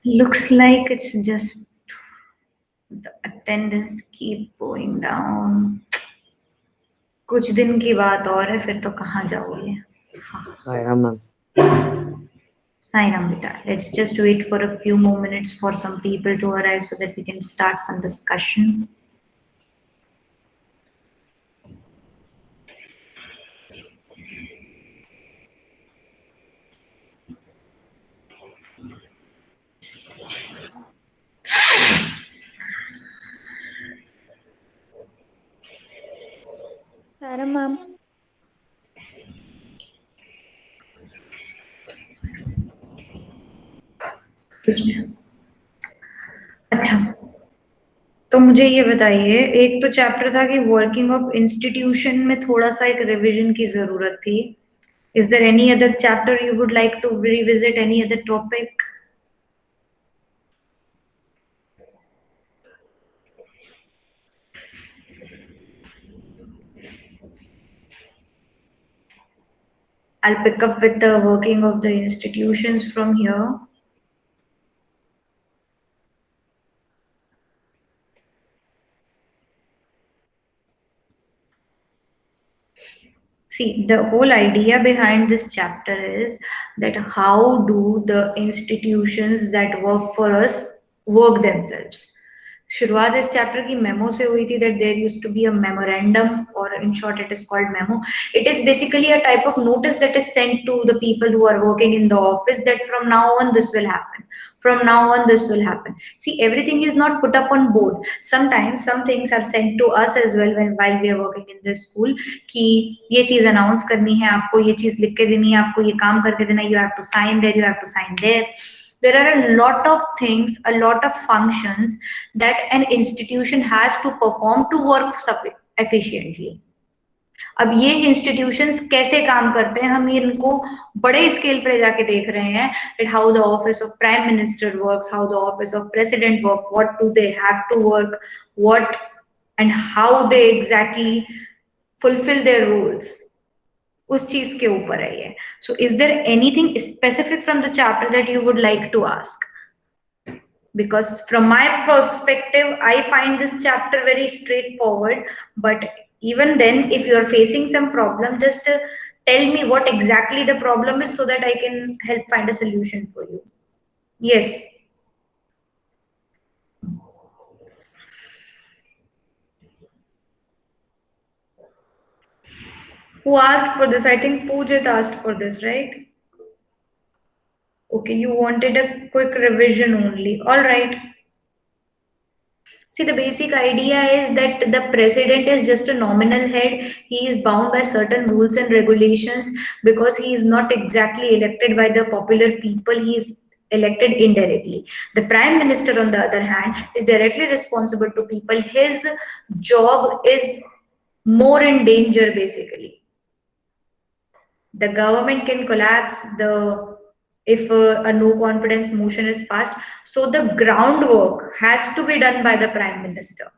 Looks like it's just the attendance keep going down. कुछ दिन की बात और है, फिर तो कहाँ जाओगे? Sairam ma'am. Sairam beta. Let's just wait for a few more minutes for some people to arrive so that we can start some discussion. Sairam ma'am. अच्छा, तो मुझे ये बताइए, एक तो चैप्टर था कि वर्किंग ऑफ इंस्टीट्यूशन में थोड़ा सा एक रिवीजन की जरूरत थी. Is there any other chapter you would like to revisit? Any other topic? I'll pick up with the working of the institutions from here. See, the whole idea behind this chapter is that how do the institutions that work for us work themselves. शुरुआत इस chapter की memo से हुई थी, that there used to be a memorandum, or in short it is called memo. It is basically a type of notice that is sent to the people who are working in the office that from now on this will happen, from now on this will happen. See, everything is not put up on board. Sometimes some things are sent to us as well while we are working in the school कि ये चीज announce करनी है, आपको ये चीज लिख के देनी है, आपको ये काम करके देना है, you have to sign there, you have to sign there. There are a lot of things, a lot of functions that an institution has to perform to work efficiently. अब ये institutions कैसे काम करते हैं, हम इनको बड़े स्केल पे जाके देख रहे हैं, that how the office of prime minister works, how the office of president work, what do they have to work, what and how they exactly fulfill their roles. उस चीज के ऊपर है ये. So is there anything specific from the chapter that you would like to ask? Because from my perspective, I find this chapter very straightforward, but even then, if you are facing some problem, just tell me what exactly the problem is so that I can help find a solution for you. Yes. Who asked for this? I think Pujit asked for this, right? Okay, you wanted a quick revision only. All right. See, the basic idea is that the president is just a nominal head. He is bound by certain rules and regulations because he is not exactly elected by the popular people. He is elected indirectly. The prime minister, on the other hand, is directly responsible to people. His job is more in danger, basically. The government can collapse if a no confidence motion is passed. So the groundwork has to be done by the prime minister.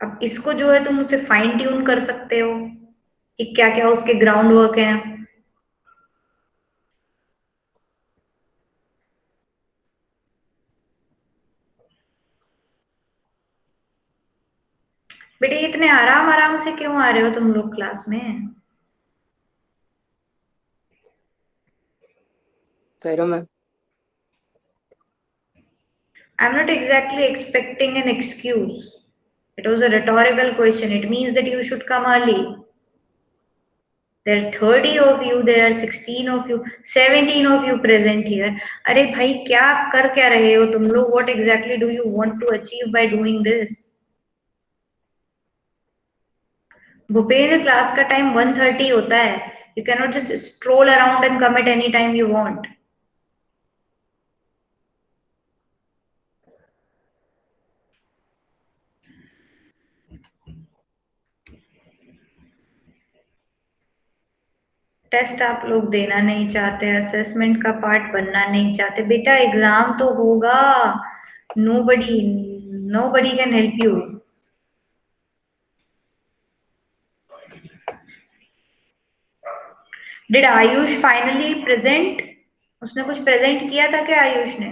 अब इसको जो है तुम उसे fine tune कर सकते हो कि क्या क्या उसके ग्राउंड वर्क है. बेटे इतने आराम आराम से क्यों आ रहे हो तुम लोग क्लास में? Sairam ma'am. I'm not exactly expecting an excuse. It was a rhetorical question. It means that you should come early. There are 30 of you, there are 16 of you, 17 of you present here. अरे भाई क्या कर क्या रहे हो तुम लोग? What exactly do you want to achieve by doing this? Bhupendra class का टाइम 1:30 होता है. You cannot just stroll around and come at any time you want. Test आप लोग देना नहीं चाहते, असेसमेंट का पार्ट बनना नहीं चाहते. बेटा एग्जाम तो होगा. nobody can help you. Did Ayush finally present? उसने कुछ प्रेजेंट किया था क्या आयुष ने?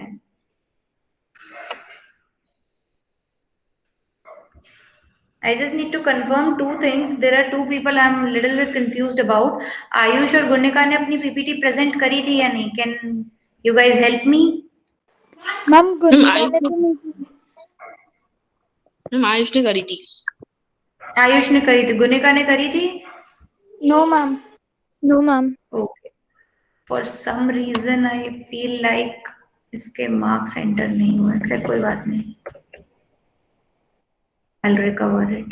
I just need to confirm two things. There are two people I'm little bit confused about. Ayush और गुनिका ने अपनी पीपीटी प्रेजेंट करी थी या नहीं? Can you guys help me? Ma'am Gunika ने तो नहीं की। मैम आयुष ने करी थी। आयुष ने करी थी, गुनिका ने करी थी? No ma'am. No ma'am. Okay. For some reason I feel like इसके मार्क्स एंटर नहीं हुए। खैर कोई बात नहीं, I'll recover it.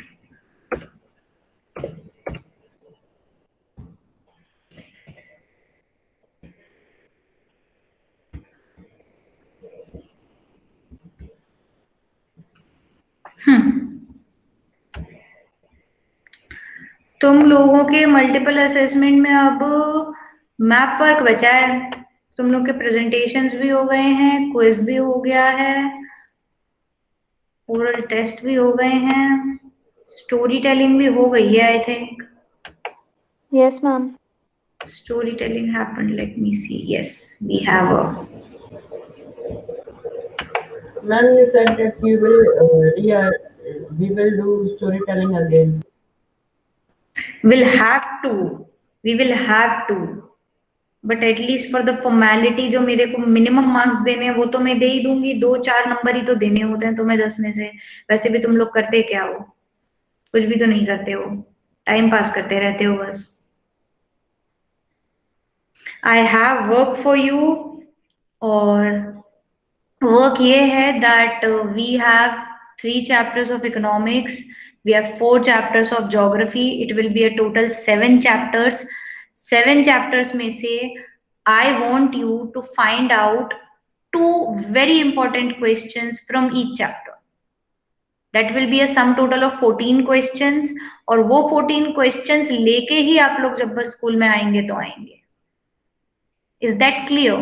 तुम लोगों के मल्टीपल असेसमेंट में अब मैप वर्क बचा है। तुम लोग के प्रेजेंटेशंस भी हो गए हैं, क्विज भी हो गया है, ओरल टेस्ट भी हो गए हैं, स्टोरी टेलिंग भी हो गई है I think. Yes ma'am. Story telling happened, let me see. Yes, we have a Ma'am, you said that we will do storytelling again. will have to, we will have to, but at least for the formality जो मेरे को minimum marks देने हैं वो तो मैं दे ही दूंगी। 2-4 number ही तो देने होते हैं तुम्हें 10 में से। वैसे भी तुम लोग करते क्या हो? कुछ भी तो नहीं करते हो, टाइम पास करते रहते हो बस। I have work for you, और वर्क ये है that we have 3 chapters of economics, we have 4 chapters of geography, it will be a total 7 chapters। 7 chapters में से I want you to find out 2 very important questions from each chapter। That will be a sum total of 14 questions, और वो 14 questions लेके ही आप लोग जब बस school में आएंगे तो आएंगे। Is that clear?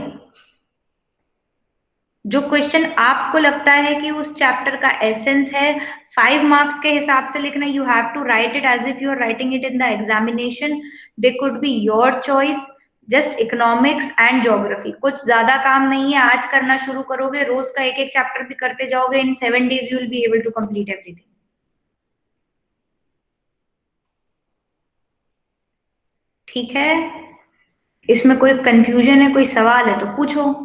जो क्वेश्चन आपको लगता है कि उस चैप्टर का एसेंस है, 5 मार्क्स के हिसाब से लिखना। You have to write it as if you are writing it in the examination. They could be your choice. Just economics and geography, कुछ ज्यादा काम नहीं है। आज करना शुरू करोगे, रोज का एक एक चैप्टर भी करते जाओगे, in 7 days you will be able to complete everything. ठीक है? इसमें कोई कंफ्यूजन है, कोई सवाल है तो पूछो।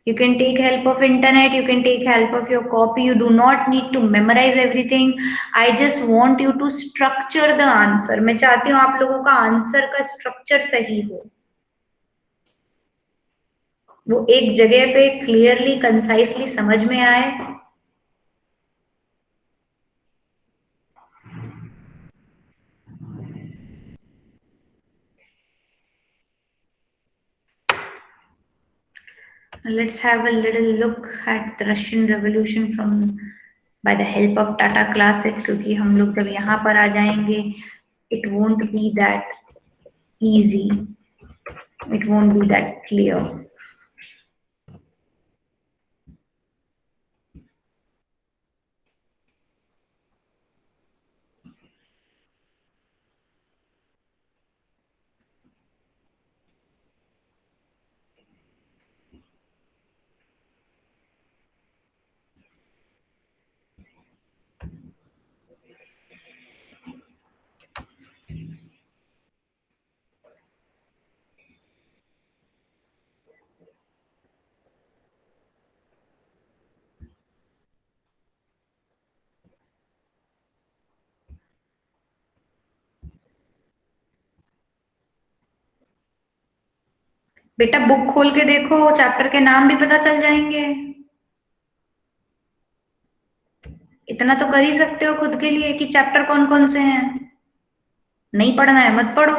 You can take help of internet, you can take help of your copy, you do not need to memorize everything। I just want you to structure the answer। मैं चाहती हूँ आप लोगों का आंसर का स्ट्रक्चर सही हो, वो एक जगह पे क्लियरली कंसाइसली समझ में आए। Let's have a little look at the Russian Revolution from by the help of Tata Classic, क्योंकि हम लोग जब यहाँ पर आ जाएंगे it won't be that easy, it won't be that clear। बेटा बुक खोल के देखो, चैप्टर के नाम भी पता चल जाएंगे। इतना तो कर ही सकते हो खुद के लिए कि चैप्टर कौन कौन से हैं। नहीं पढ़ना है मत पढ़ो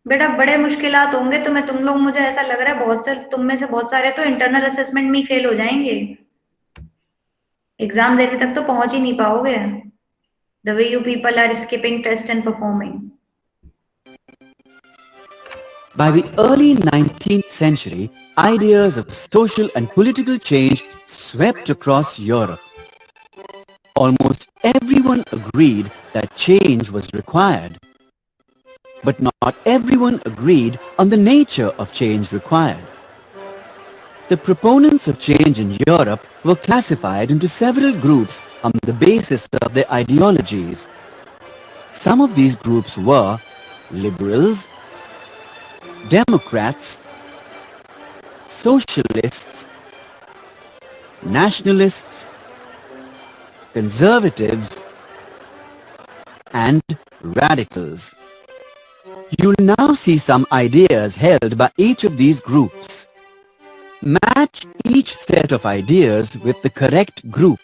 बेटा, बड़े मुश्किलात होंगे तुम्हें। तुम लोग, मुझे ऐसा लग रहा है बहुत से तुम में से बहुत सारे तो इंटरनल असेसमेंट में ही फेल हो जाएंगे। एग्जाम देने तक तो पहुंच ही नहीं पाओगे। The way you people are skipping test and performing. By the early 19th century, ideas of social and political change swept across Europe. Almost everyone agreed that change was required. But not everyone agreed on the nature of change required. The proponents of change in Europe were classified into several groups on the basis of their ideologies. Some of these groups were liberals, Democrats, socialists, nationalists, conservatives, and radicals. You'll now see some ideas held by each of these groups. Match each set of ideas with the correct group.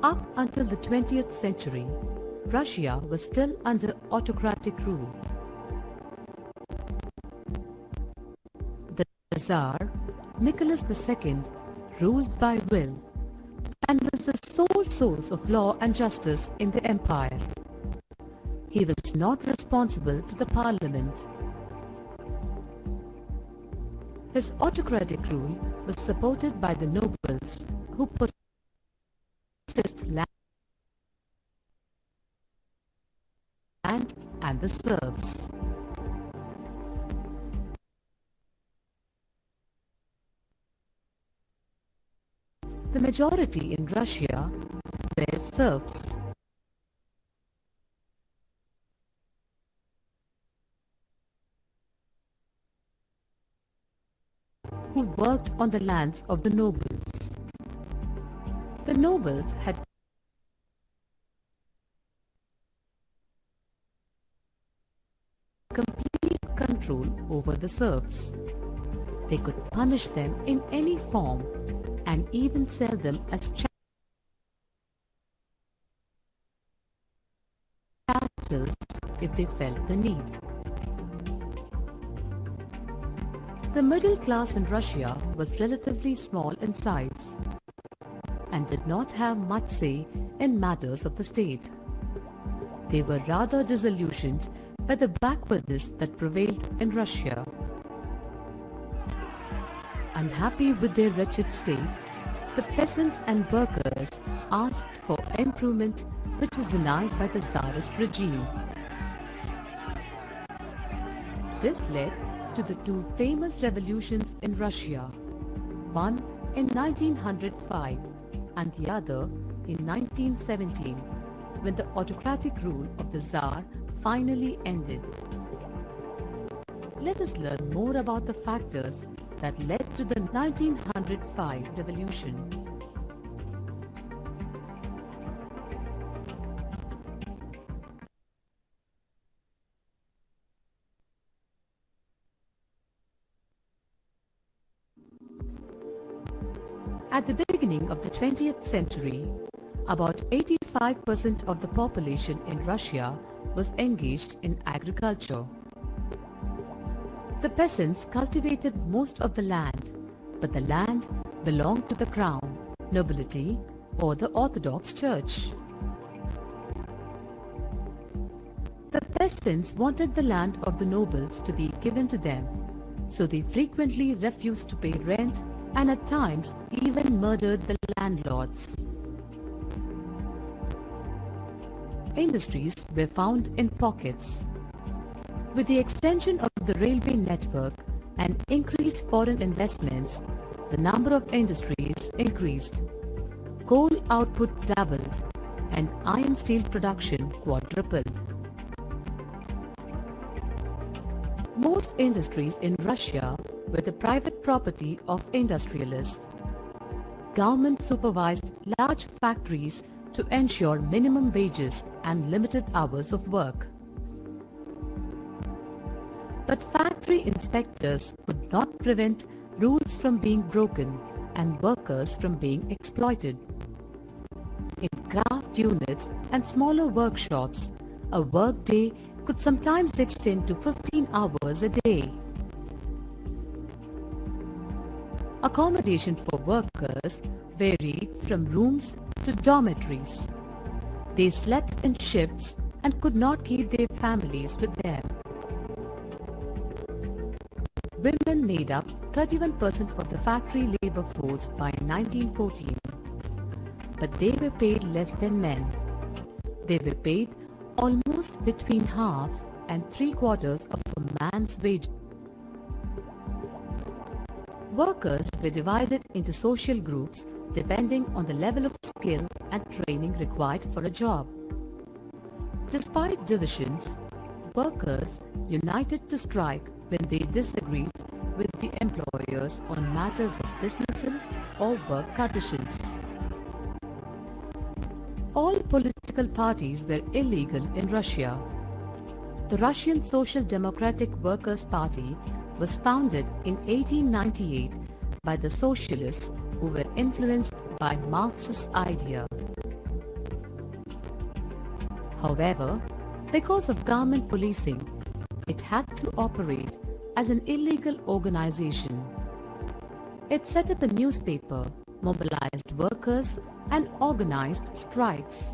Up until the 20th century, Russia was still under autocratic rule. The Tsar, Nicholas II, ruled by will and was the sole source of law and justice in the empire. He was not responsible to the parliament. His autocratic rule was supported by the nobles who possessed land and the serfs. The majority in Russia were serfs. Who worked on the lands of the nobles. The nobles had complete control over the serfs. They could punish them in any form and even sell them as chattels if they felt the need. The middle class in Russia was relatively small in size and did not have much say in matters of the state. They were rather disillusioned by the backwardness that prevailed in Russia. Unhappy with their wretched state, the peasants and workers asked for improvement, which was denied by the Tsarist regime. This led to the two famous revolutions in Russia, one in 1905 and the other in 1917, when the autocratic rule of the Tsar finally ended. Let us learn more about the factors that led to the 1905 revolution. At the beginning of the 20th century, about 85% of the population in Russia was engaged in agriculture. The peasants cultivated most of the land, but the land belonged to the crown, nobility, or the Orthodox Church. The peasants wanted the land of the nobles to be given to them, so they frequently refused to pay rent and at times even murdered the landlords. Industries were found in pockets. With the extension of the railway network and increased foreign investments, the number of industries increased. Coal output doubled and iron steel production quadrupled. Most industries in Russia were the private property of industrialists. Government supervised large factories to ensure minimum wages and limited hours of work. But factory inspectors could not prevent rules from being broken and workers from being exploited. In craft units and smaller workshops, a workday could sometimes extend to 15 hours a day. Accommodation for workers varied from rooms to dormitories. They slept in shifts and could not keep their families with them. Women made up 31% of the factory labor force by 1914, but they were paid less than men. They were paid almost between half and three-quarters of a man's wage. Workers were divided into social groups depending on the level of skill and training required for a job. Despite divisions, workers united to strike when they disagreed with the employers on matters of dismissal or work conditions. All political parties were illegal in Russia. The Russian Social Democratic Workers' Party was founded in 1898 by the socialists who were influenced by Marxist idea. However, because of government policing, it had to operate as an illegal organization. It set up a newspaper, mobilized workers, and organized strikes.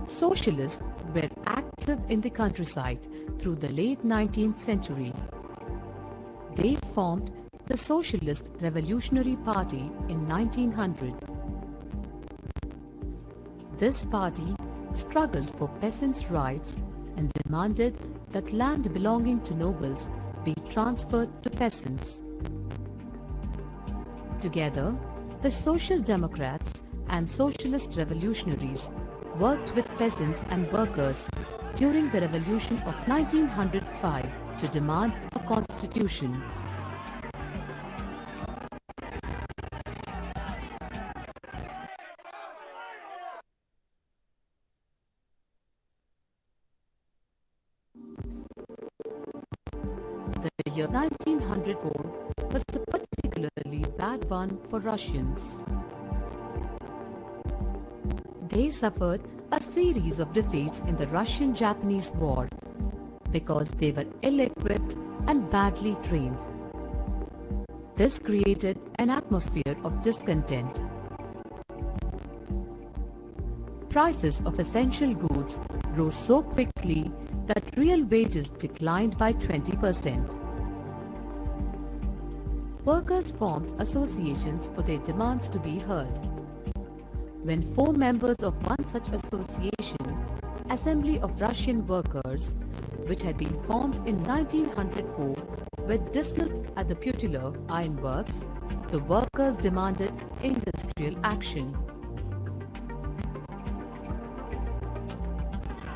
Socialists were active in the countryside through the late 19th century. They formed the Socialist Revolutionary Party in 1900. This party struggled for peasants' rights and demanded that land belonging to nobles be transferred to peasants. Together, the Social Democrats and Socialist Revolutionaries worked with peasants and workers during the revolution of 1905 to demand a constitution. The year 1904 was a particularly bad one for Russians. They suffered a series of defeats in the Russian-Japanese War because they were ill-equipped and badly trained. This created an atmosphere of discontent. Prices of essential goods rose so quickly that real wages declined by 20%. Workers formed associations for their demands to be heard. When 4 members of one such association, Assembly of Russian Workers, which had been formed in 1904, were dismissed at the Putilov Iron Works, the workers demanded industrial action.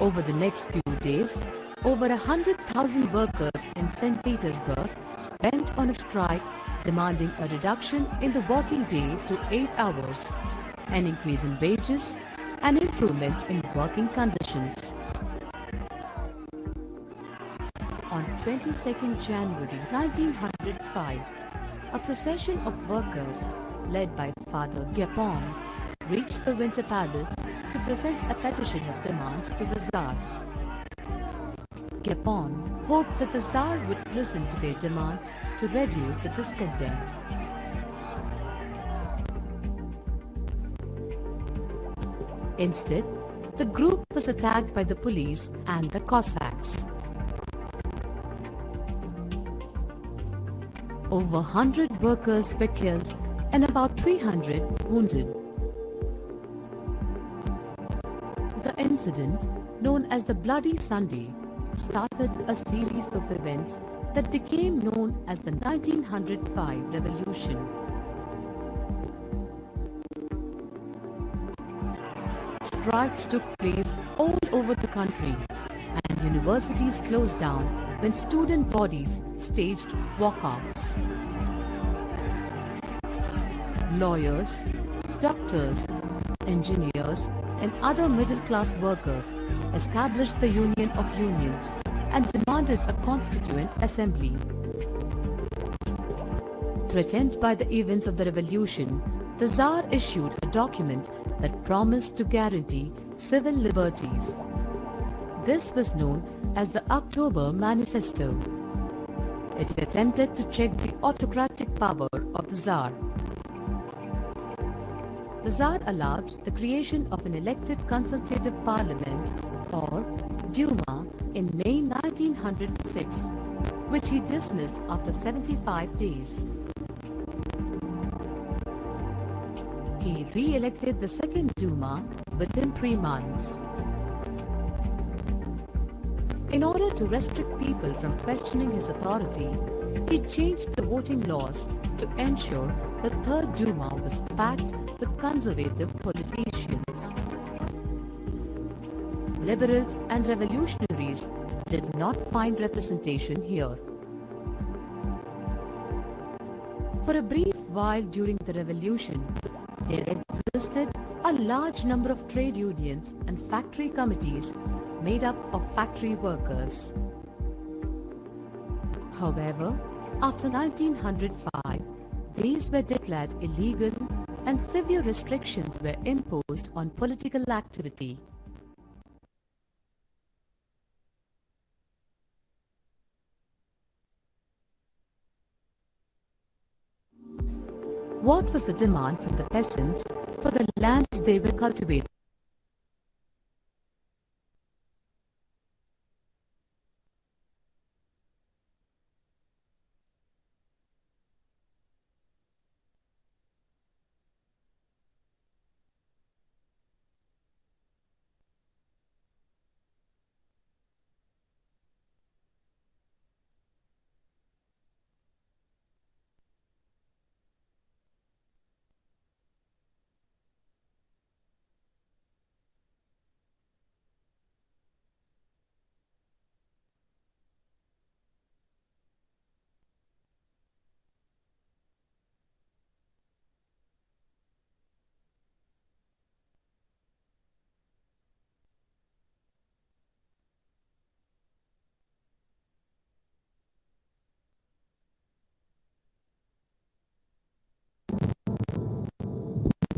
Over the next few days, over 100,000 workers in St. Petersburg went on a strike demanding a reduction in the working day to 8 hours, an increase in wages, and improvement in working conditions. On 22nd January 1905, a procession of workers led by Father Gapon reached the Winter Palace to present a petition of demands to the Tsar. Gapon hoped that the Tsar would listen to their demands to reduce the discontent. Instead, the group was attacked by the police and the Cossacks. Over 100 workers were killed and about 300 wounded. The incident, known as the Bloody Sunday, started a series of events that became known as the 1905 Revolution. Strikes took place all over the country, and universities closed down when student bodies staged walkouts. Lawyers, doctors, engineers, and other middle-class workers established the Union of Unions and demanded a constituent assembly. Threatened by the events of the revolution, the Tsar issued a document that promised to guarantee civil liberties. This was known as the October Manifesto. It attempted to check the autocratic power of the Tsar. The Tsar allowed the creation of an elected consultative parliament, or Duma, in May 1906, which he dismissed after 75 days. He re-elected the second Duma within 3 months. In order to restrict people from questioning his authority, he changed the voting laws to ensure the third Duma was packed with conservative politicians. Liberals and revolutionaries did not find representation here. For a brief while during the revolution, there existed a large number of trade unions and factory committees made up of factory workers. However, after 1905, these were declared illegal and severe restrictions were imposed on political activity. What was the demand from the peasants for the lands they were cultivating?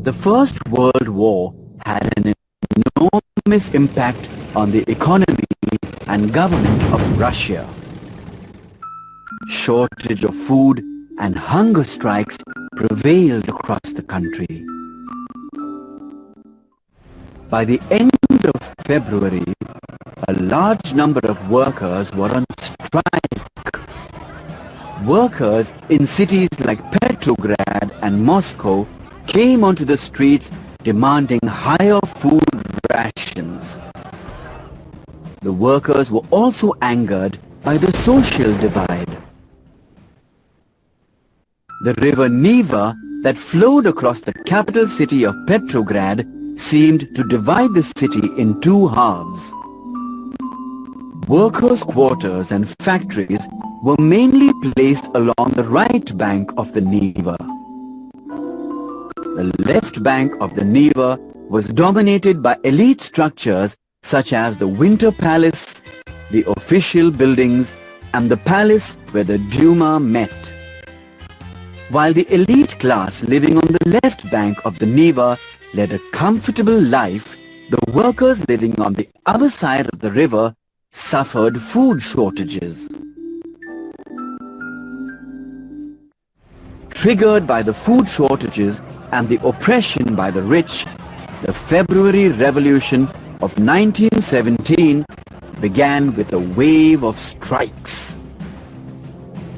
The First World War had an enormous impact on the economy and government of Russia. Shortage of food and hunger strikes prevailed across the country. By the end of February, a large number of workers were on strike. Workers in cities like Petrograd and Moscow came onto the streets demanding higher food rations. The workers were also angered by the social divide. The river Neva that flowed across the capital city of Petrograd seemed to divide the city in 2 halves. Workers' quarters and factories were mainly placed along the right bank of the Neva. The left bank of the Neva was dominated by elite structures such as the Winter Palace, the official buildings, and the palace where the Duma met. While the elite class living on the left bank of the Neva led a comfortable life, the workers living on the other side of the river suffered food shortages. Triggered by the food shortages and the oppression by the rich, the February Revolution of 1917 began with a wave of strikes.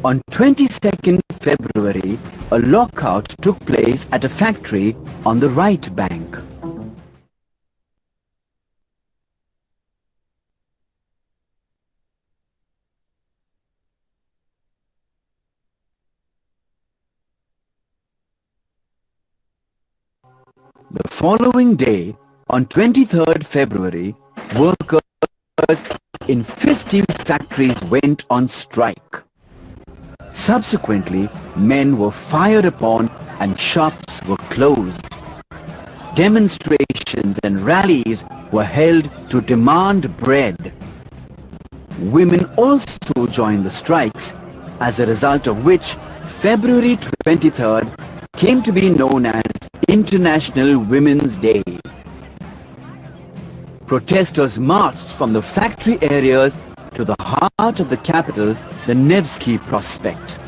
On 22nd February, a lockout took place at a factory on the right bank. The following day, on 23rd February, workers in 50 factories went on strike. Subsequently, men were fired upon and shops were closed. Demonstrations and rallies were held to demand bread. Women also joined the strikes, as a result of which February 23rd came to be known as International Women's Day. Protesters marched from the factory areas to the heart of the capital, the Nevsky Prospect.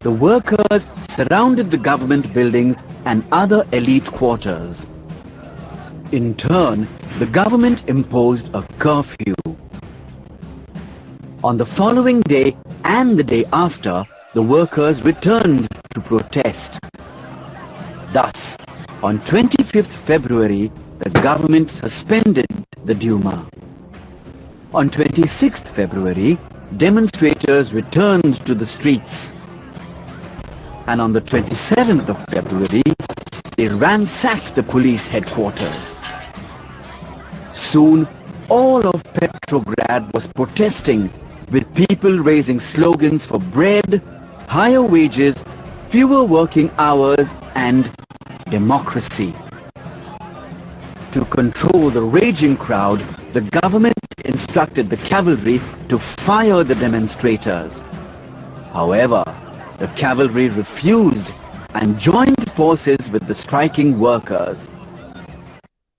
The workers surrounded the government buildings and other elite quarters. In turn, the government imposed a curfew. On the following day and the day after, the workers returned to protest. Thus, on 25th February, the government suspended the Duma. On 26th February, demonstrators returned to the streets. And on the 27th of February, they ransacked the police headquarters. Soon, all of Petrograd was protesting, with people raising slogans for bread, higher wages, fewer working hours, and democracy. To control the raging crowd, the government instructed the cavalry to fire the demonstrators. However, the cavalry refused and joined forces with the striking workers.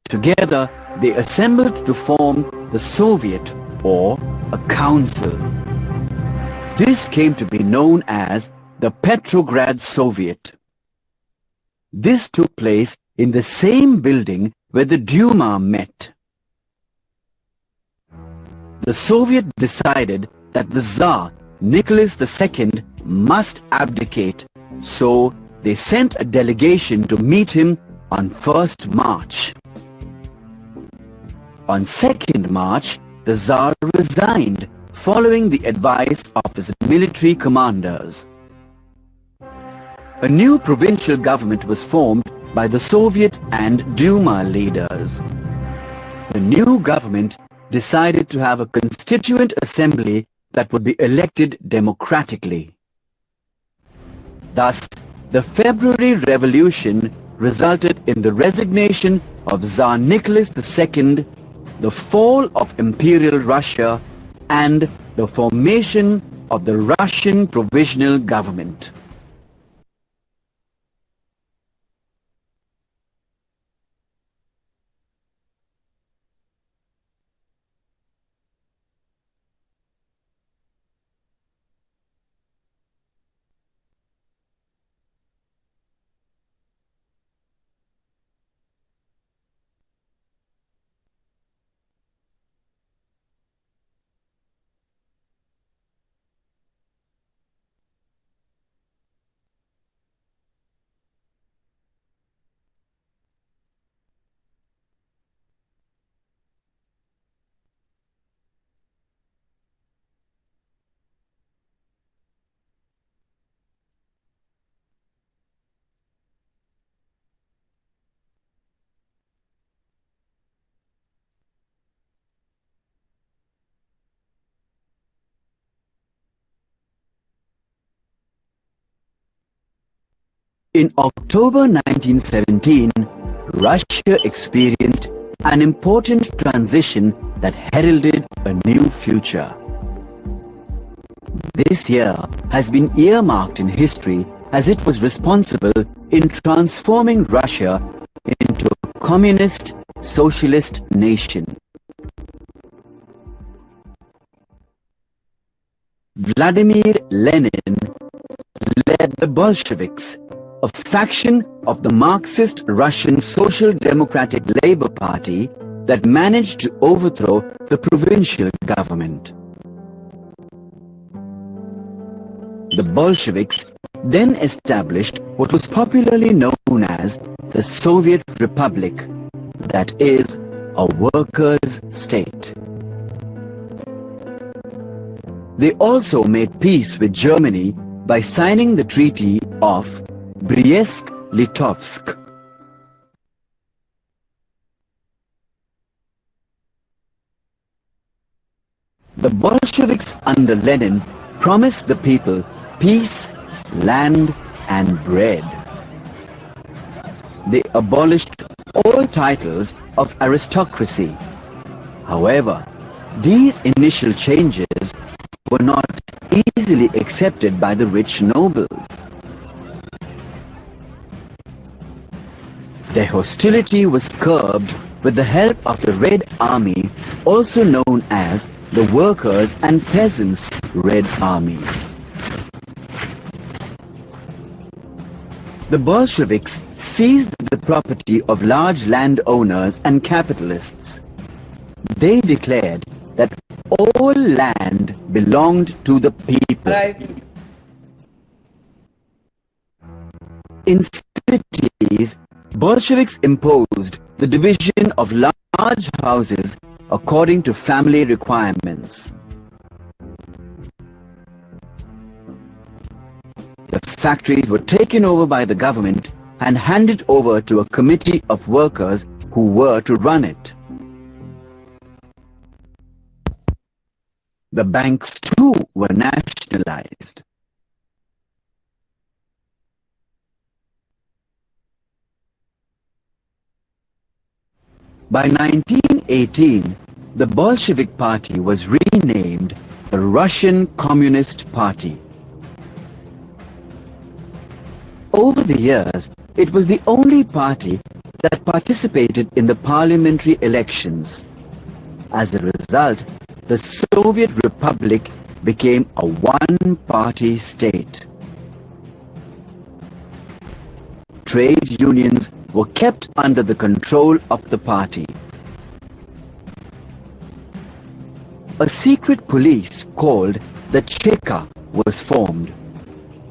Together, they assembled to form the Soviet, or a council. This came to be known as the Petrograd Soviet. This took place in the same building where the Duma met. The Soviet decided that the Tsar, Nicholas II, must abdicate, so they sent a delegation to meet him on 1st March. On 2nd March, the Tsar resigned, following the advice of his military commanders. A new provincial government was formed by the Soviet and Duma leaders. The new government decided to have a constituent assembly that would be elected democratically. Thus, the February Revolution resulted in the resignation of Tsar Nicholas II, the fall of Imperial Russia, and the formation of the Russian Provisional Government. In October 1917, Russia experienced an important transition that heralded a new future. This year has been earmarked in history as it was responsible in transforming Russia into a communist, socialist nation. Vladimir Lenin led the Bolsheviks, a faction of the Marxist Russian Social Democratic Labour Party that managed to overthrow the provincial government. The Bolsheviks then established what was popularly known as the Soviet Republic, that is, a workers' state. They also made peace with Germany by signing the Treaty of Brest-Litovsk. The Bolsheviks under Lenin promised the people peace, land, and bread. They abolished all titles of aristocracy. However, these initial changes were not easily accepted by the rich nobles. Their hostility was curbed with the help of the Red Army, also known as the Workers' and Peasants' Red Army. The Bolsheviks seized the property of large landowners and capitalists. They declared that all land belonged to the people. Right. In cities, Bolsheviks imposed the division of large houses according to family requirements. The factories were taken over by the government and handed over to a committee of workers who were to run it. The banks too were nationalized. By 1918, the Bolshevik Party was renamed the Russian Communist Party. Over the years, it was the only party that participated in the parliamentary elections. As a result, the Soviet Republic became a one-party state. Trade unions were kept under the control of the party. A secret police called the Cheka was formed.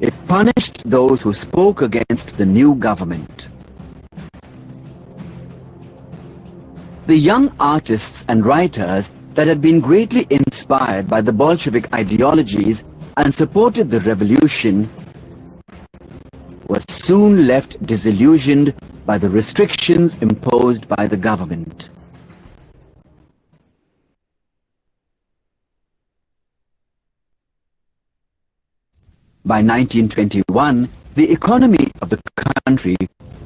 It punished those who spoke against the new government. The young artists and writers that had been greatly inspired by the Bolshevik ideologies and supported the revolution were soon left disillusioned by the restrictions imposed by the government. By 1921, the economy of the country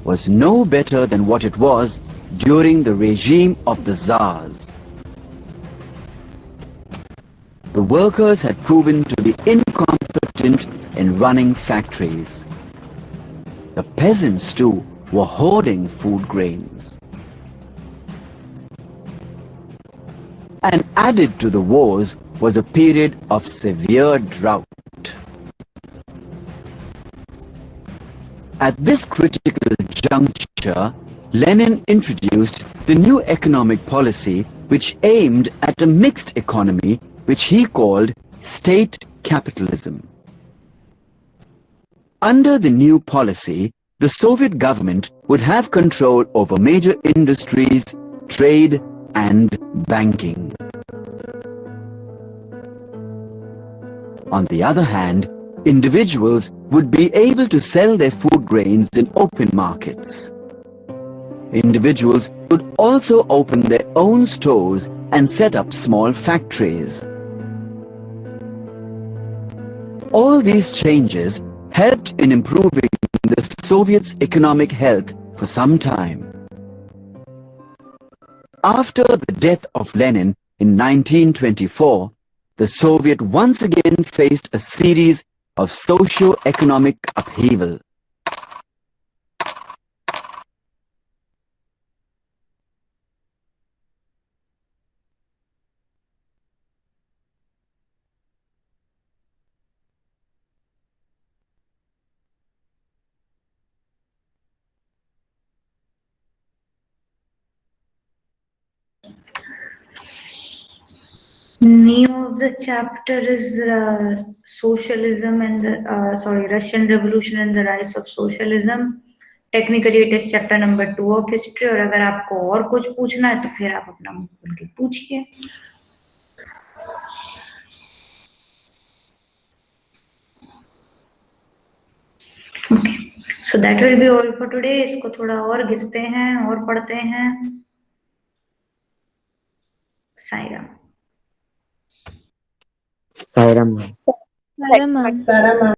was no better than what it was during the regime of the Tsars. The workers had proven to be incompetent in running factories. The peasants too were hoarding food grains. And added to the wars was a period of severe drought. At this critical juncture, Lenin introduced the new economic policy which aimed at a mixed economy which he called state capitalism. Under the new policy, the Soviet government would have control over major industries, trade, and banking. On the other hand, individuals would be able to sell their food grains in open markets. Individuals could also open their own stores and set up small factories. All these changes helped in improving the Soviets' economic health for some time. After the death of Lenin in 1924, the Soviet once again faced a series of socio-economic upheaval. Name of the chapter is Socialism and the Russian Revolution and the Rise of Socialism. Technically it is chapter number 2 of history. और अगर आपको और कुछ पूछना है तो फिर आप अपना मुंह खोल के पूछिए. Okay, so that will be all for today. इसको थोड़ा और घिसते हैं और पढ़ते हैं. Sairam. Sairam, ma'am. Sarah, ma'am. Sarah, ma'am.